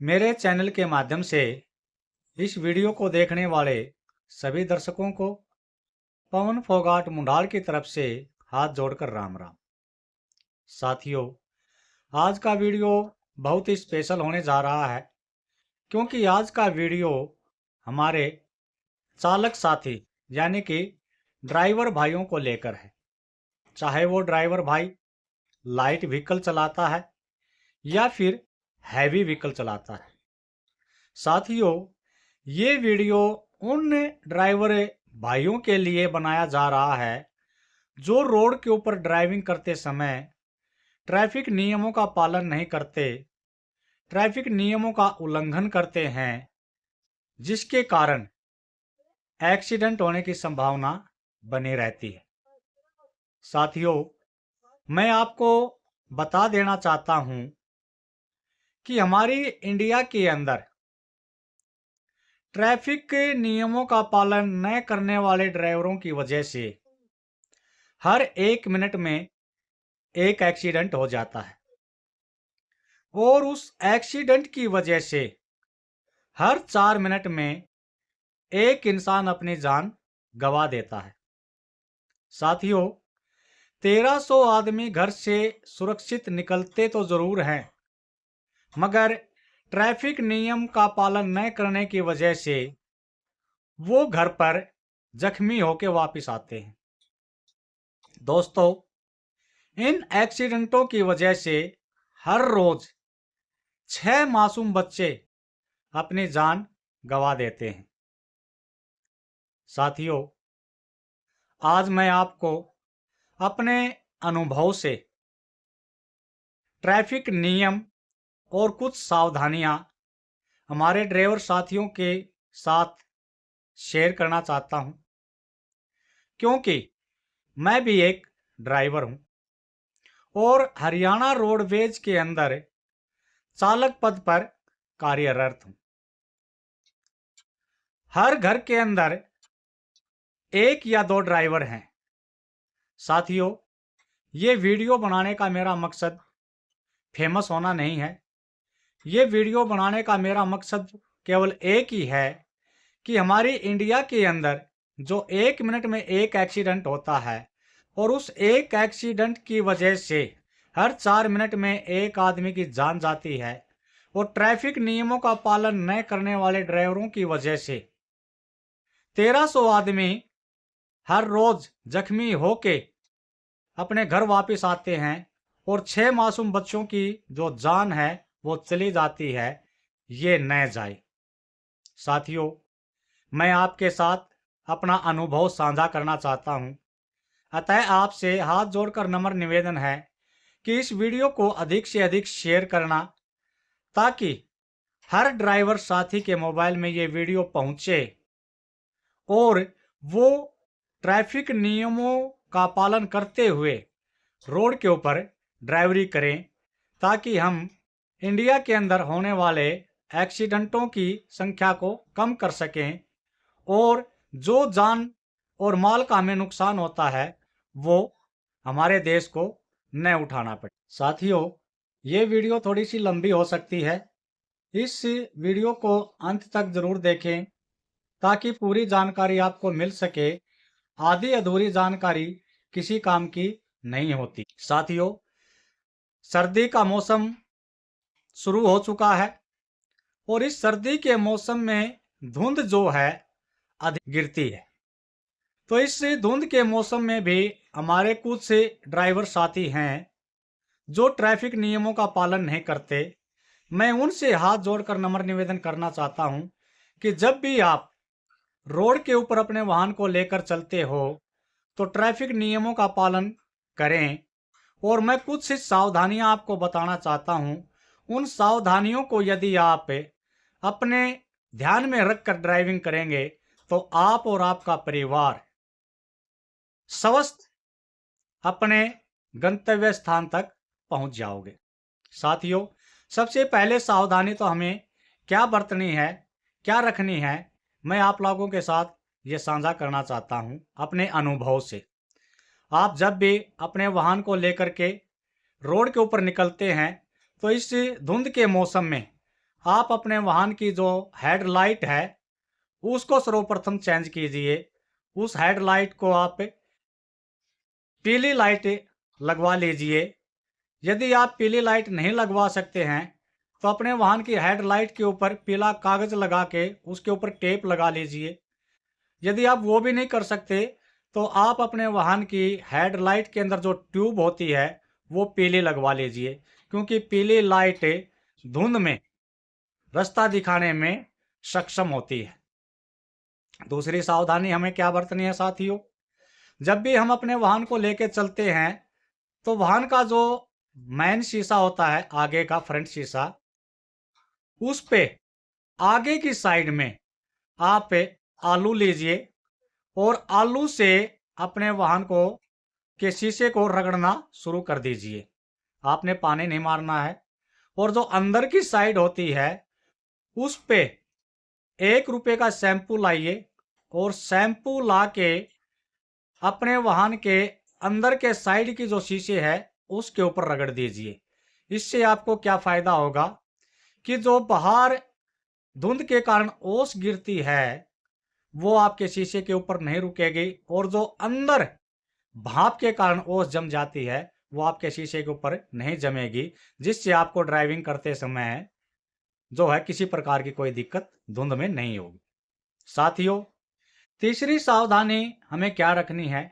मेरे चैनल के माध्यम से इस वीडियो को देखने वाले सभी दर्शकों को पवन फोगाट मुंडाल की तरफ से हाथ जोड़कर राम राम। साथियों, आज का वीडियो बहुत ही स्पेशल होने जा रहा है, क्योंकि आज का वीडियो हमारे चालक साथी यानी कि ड्राइवर भाइयों को लेकर है। चाहे वो ड्राइवर भाई लाइट व्हीकल चलाता है या फिर हैवी व्हीकल चलाता है। साथियों, ये वीडियो उन ड्राइवर भाइयों के लिए बनाया जा रहा है जो रोड के ऊपर ड्राइविंग करते समय ट्रैफिक नियमों का पालन नहीं करते, ट्रैफिक नियमों का उल्लंघन करते हैं, जिसके कारण एक्सीडेंट होने की संभावना बनी रहती है। साथियों, मैं आपको बता देना चाहता हूं कि हमारी इंडिया के अंदर ट्रैफिक नियमों का पालन न करने वाले ड्राइवरों की वजह से हर 1 मिनट में एक एक्सीडेंट हो जाता है और उस एक्सीडेंट की वजह से हर 4 मिनट में एक इंसान अपनी जान गंवा देता है। साथियों, 1300 आदमी घर से सुरक्षित निकलते तो जरूर हैं, मगर ट्रैफिक नियम का पालन न करने की वजह से वो घर पर जख्मी होकर वापस आते हैं। दोस्तों, इन एक्सीडेंटों की वजह से हर रोज 6 मासूम बच्चे अपनी जान गंवा देते हैं। साथियों, आज मैं आपको अपने अनुभव से ट्रैफिक नियम और कुछ सावधानियां हमारे ड्राइवर साथियों के साथ शेयर करना चाहता हूं, क्योंकि मैं भी एक ड्राइवर हूं और हरियाणा रोडवेज के अंदर चालक पद पर कार्यरत हूं। हर घर के अंदर एक या दो ड्राइवर हैं। साथियों, ये वीडियो बनाने का मेरा मकसद फेमस होना नहीं है। ये वीडियो बनाने का मेरा मकसद केवल एक ही है कि हमारी इंडिया के अंदर जो 1 मिनट में एक एक्सीडेंट होता है और उस एक एक्सीडेंट की वजह से हर 4 मिनट में एक आदमी की जान जाती है और ट्रैफिक नियमों का पालन न करने वाले ड्राइवरों की वजह से 1300 आदमी हर रोज जख्मी होके अपने घर वापस आते हैं और 6 मासूम बच्चों की जो जान है वो चली जाती है, ये न जाए। साथियों, मैं आपके साथ अपना अनुभव साझा करना चाहता हूं, अतः आपसे हाथ जोड़कर नम्र निवेदन है कि इस वीडियो को अधिक से अधिक शेयर करना, ताकि हर ड्राइवर साथी के मोबाइल में ये वीडियो पहुंचे और वो ट्रैफिक नियमों का पालन करते हुए रोड के ऊपर ड्राइवरी करें, ताकि हम इंडिया के अंदर होने वाले एक्सीडेंटों की संख्या को कम कर सकें और जो जान और माल का हमें नुकसान होता है वो हमारे देश को न उठाना पड़े। साथियों, ये वीडियो थोड़ी सी लंबी हो सकती है। इस वीडियो को अंत तक जरूर देखें, ताकि पूरी जानकारी आपको मिल सके। आधी अधूरी जानकारी किसी काम की नहीं होती। साथियों, सर्दी का मौसम शुरू हो चुका है और इस सर्दी के मौसम में धुंध जो है अधिक गिरती है। तो इस धुंध के मौसम में भी हमारे कुछ ड्राइवर साथी हैं जो ट्रैफिक नियमों का पालन नहीं करते। मैं उनसे हाथ जोड़कर नम्र निवेदन करना चाहता हूं कि जब भी आप रोड के ऊपर अपने वाहन को लेकर चलते हो तो ट्रैफिक नियमों का पालन करें। और मैं कुछ सावधानियां आपको बताना चाहता हूं। उन सावधानियों को यदि आप अपने ध्यान में रखकर ड्राइविंग करेंगे तो आप और आपका परिवार स्वस्थ अपने गंतव्य स्थान तक पहुंच जाओगे। साथियों, सबसे पहले सावधानी तो हमें क्या बरतनी है, क्या रखनी है, मैं आप लोगों के साथ ये साझा करना चाहता हूं अपने अनुभव से। आप जब भी अपने वाहन को लेकर के रोड के ऊपर निकलते हैं तो इस धुंध के मौसम में आप अपने वाहन की जो हेडलाइट है उसको सर्वप्रथम चेंज कीजिए। उस हेडलाइट को आप पीली लाइट लगवा लीजिए। यदि आप पीली लाइट नहीं लगवा सकते हैं तो अपने वाहन की हेडलाइट के ऊपर पीला कागज लगा के उसके ऊपर टेप लगा लीजिए। यदि आप वो भी नहीं कर सकते तो आप अपने वाहन की हेडलाइट के अंदर जो ट्यूब होती है वो पीली लगवा लीजिए, क्योंकि पीली लाइट धुंध में रास्ता दिखाने में सक्षम होती है। दूसरी सावधानी हमें क्या बरतनी है साथियों, जब भी हम अपने वाहन को लेके चलते हैं तो वाहन का जो मेन शीशा होता है, आगे का फ्रंट शीशा, उस पे आगे की साइड में आप आलू लीजिए और आलू से अपने वाहन को के शीशे को रगड़ना शुरू कर दीजिए। आपने पानी नहीं मारना है। और जो अंदर की साइड होती है उस पे 1 रुपए का शैम्पू लाइए और शैम्पू ला के अपने वाहन के अंदर के साइड की जो शीशे है उसके ऊपर रगड़ दीजिए। इससे आपको क्या फायदा होगा कि जो बाहर धुंध के कारण ओस गिरती है वो आपके शीशे के ऊपर नहीं रुकेगी, और जो अंदर भाप के कारण ओस जम जाती है वो आपके शीशे के ऊपर नहीं जमेगी, जिससे आपको ड्राइविंग करते समय जो है किसी प्रकार की कोई दिक्कत धुंध में नहीं होगी। साथियों, तीसरी सावधानी हमें क्या रखनी है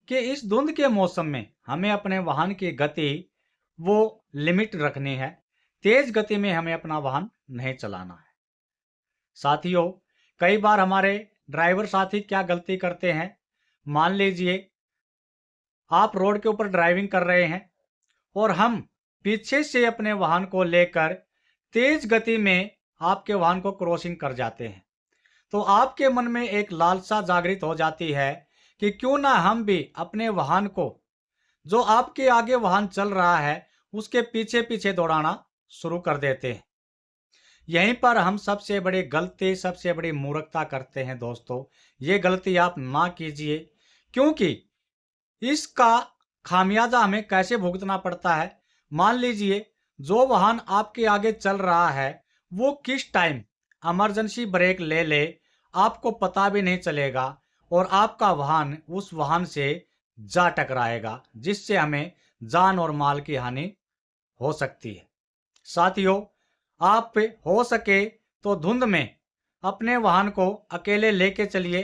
कि इस धुंध के मौसम में हमें अपने वाहन की गति वो लिमिट रखनी है। तेज गति में हमें अपना वाहन नहीं चलाना है। साथियों, कई बार हमारे ड्राइवर साथी क्या गलती करते हैं, मान लीजिए आप रोड के ऊपर ड्राइविंग कर रहे हैं और हम पीछे से अपने वाहन को लेकर तेज गति में आपके वाहन को क्रॉसिंग कर जाते हैं, तो आपके मन में एक लालसा जागृत हो जाती है कि क्यों ना हम भी अपने वाहन को, जो आपके आगे वाहन चल रहा है, उसके पीछे पीछे दौड़ाना शुरू कर देते हैं। यहीं पर हम सबसे बड़ी गलती, सबसे बड़ी मूर्खता करते हैं दोस्तों। ये गलती आप ना कीजिए, क्योंकि इसका खामियाजा हमें कैसे भुगतना पड़ता है। मान लीजिए जो वाहन आपके आगे चल रहा है वो किस टाइम इमरजेंसी ब्रेक ले ले आपको पता भी नहीं चलेगा और आपका वाहन उस वाहन से जा टकराएगा, जिससे हमें जान और माल की हानि हो सकती है। साथियों, आप हो सके तो धुंध में अपने वाहन को अकेले लेके चलिए,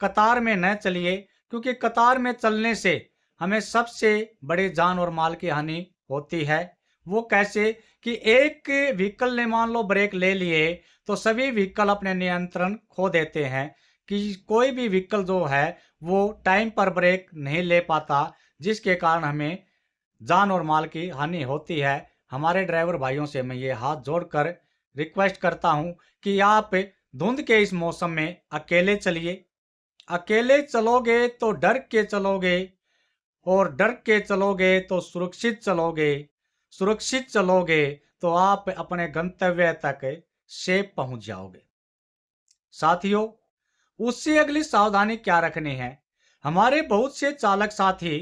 कतार में न चलिए, क्योंकि कतार में चलने से हमें सबसे बड़ी जान और माल की हानि होती है। वो कैसे कि एक व्हीकल ने मान लो ब्रेक ले लिए तो सभी व्हीकल अपने नियंत्रण खो देते हैं, कि कोई भी व्हीकल जो है वो टाइम पर ब्रेक नहीं ले पाता, जिसके कारण हमें जान और माल की हानि होती है। हमारे ड्राइवर भाइयों से मैं ये हाथ जोड़कर रिक्वेस्ट करता हूं कि आप धुंध के इस मौसम में अकेले चलिए। अकेले चलोगे तो डर के चलोगे, और डर के चलोगे तो सुरक्षित चलोगे। सुरक्षित चलोगे तो आप अपने गंतव्य तक सेफ पहुंच जाओगे। साथियों, उससे अगली सावधानी क्या रखनी है, हमारे बहुत से चालक साथी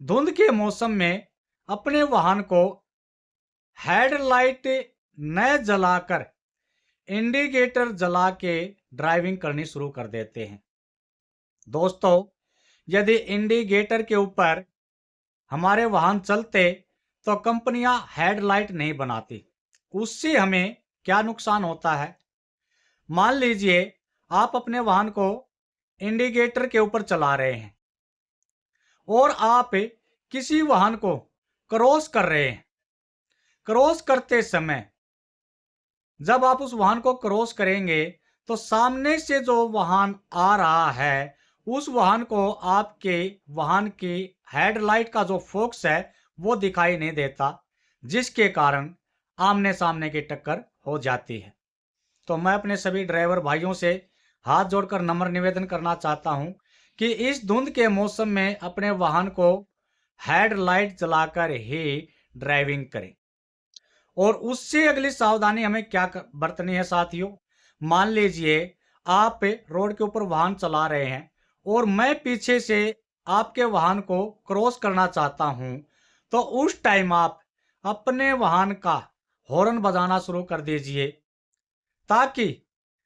धुंध के मौसम में अपने वाहन को हेडलाइट न जलाकर इंडिकेटर जला के ड्राइविंग करनी शुरू कर देते हैं। दोस्तों, यदि इंडिकेटर के ऊपर हमारे वाहन चलते तो कंपनियां हेडलाइट नहीं बनाती। उससे हमें क्या नुकसान होता है, मान लीजिए आप अपने वाहन को इंडिकेटर के ऊपर चला रहे हैं और आप किसी वाहन को क्रॉस कर रहे हैं। क्रॉस करते समय जब आप उस वाहन को क्रॉस करेंगे तो सामने से जो वाहन आ रहा है उस वाहन को आपके वाहन की हेडलाइट का जो फोकस है वो दिखाई नहीं देता, जिसके कारण आमने सामने की टक्कर हो जाती है। तो मैं अपने सभी ड्राइवर भाइयों से हाथ जोड़कर नम्र निवेदन करना चाहता हूं कि इस धुंध के मौसम में अपने वाहन को हेडलाइट जलाकर ही ड्राइविंग करें। और उससे अगली सावधानी हमें क्या बरतनी है साथियों, मान लीजिए आप रोड के ऊपर वाहन चला रहे हैं और मैं पीछे से आपके वाहन को क्रॉस करना चाहता हूं, तो उस टाइम आप अपने वाहन का हॉर्न बजाना शुरू कर दीजिए, ताकि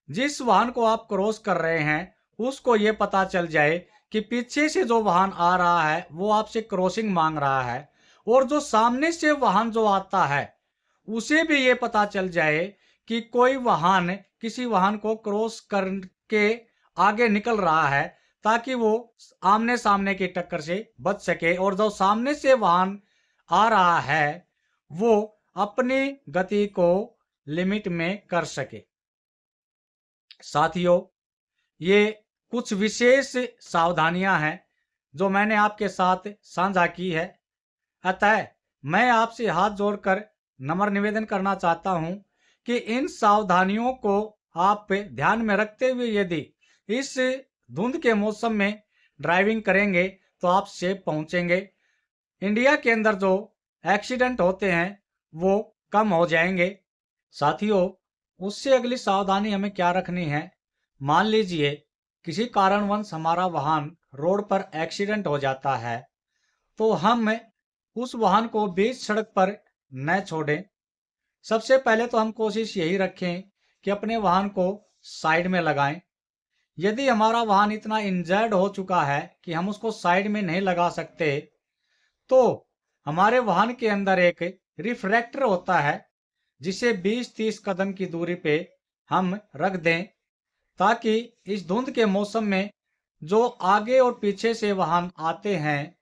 जिस वाहन को आप क्रॉस कर रहे हैं उसको ये पता चल जाए कि पीछे से जो वाहन आ रहा है वो आपसे क्रॉसिंग मांग रहा है, और जो सामने से वाहन जो आता है उसे भी ये पता चल जाए कि कोई वाहन किसी वाहन को क्रॉस करके आगे निकल रहा है, ताकि वो आमने सामने की टक्कर से बच सके और जो सामने से वाहन आ रहा है वो अपनी गति को लिमिट में कर सके। साथियों, ये कुछ विशेष सावधानियां हैं जो मैंने आपके साथ साझा की है। अतः मैं आपसे हाथ जोड़कर नम्र निवेदन करना चाहता हूं कि इन सावधानियों को आप ध्यान में रखते हुए यदि इस धुंध के मौसम में ड्राइविंग करेंगे तो आप सेफ पहुंचेंगे। इंडिया के अंदर जो एक्सीडेंट होते हैं वो कम हो जाएंगे। साथियों, उससे अगली सावधानी हमें क्या रखनी है? मान लीजिए किसी कारणवश हमारा वाहन रोड पर एक्सीडेंट हो जाता है, तो हम उस वाहन को बीच सड़क पर न छोड़ें। सबसे पहले तो हम कोशिश यही रखें कि अपने वाहन को साइड में लगाएं। यदि हमारा वाहन इतना इंजर्ड हो चुका है कि हम उसको साइड में नहीं लगा सकते, तो हमारे वाहन के अंदर एक रिफ्रैक्टर होता है जिसे 20-30 कदम की दूरी पे हम रख दें, ताकि इस धुंध के मौसम में जो आगे और पीछे से वाहन आते हैं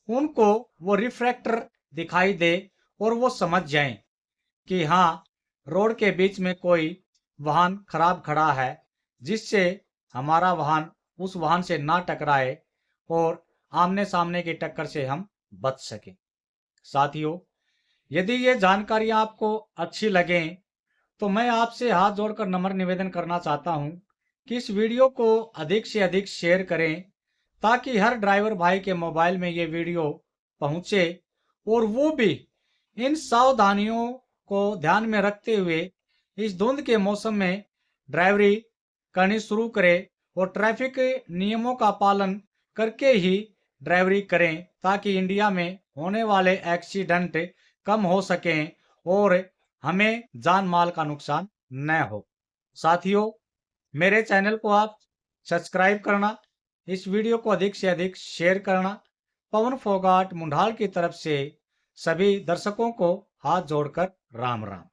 उनको वो रिफ्रैक्टर दिखाई दे और वो समझ जाएं कि हाँ, रोड के बीच में कोई वाहन खराब खड़ा है, जिससे हमारा वाहन उस वाहन से ना टकराए और आमने सामने की टक्कर से हम बच सकें। साथियों, यदि ये जानकारियां आपको अच्छी लगें तो मैं आपसे हाथ जोड़कर नम्र निवेदन करना चाहता हूं कि इस वीडियो को अधिक से अधिक शेयर करें, ताकि हर ड्राइवर भाई के मोबाइल में ये वीडियो पहुंचे और वो भी इन सावधानियों को ध्यान में रखते हुए इस धुंध के मौसम में ड्राइवरी करनी शुरू करे और ट्रैफिक नियमों का पालन करके ही ड्राइवरी करें, ताकि इंडिया में होने वाले एक्सीडेंट कम हो सकें और हमें जान माल का नुकसान न हो। साथियों, मेरे चैनल को आप सब्सक्राइब करना, इस वीडियो को अधिक से अधिक शेयर करना। पवन फोगाट मुंडाल की तरफ से सभी दर्शकों को हाथ जोड़कर राम राम।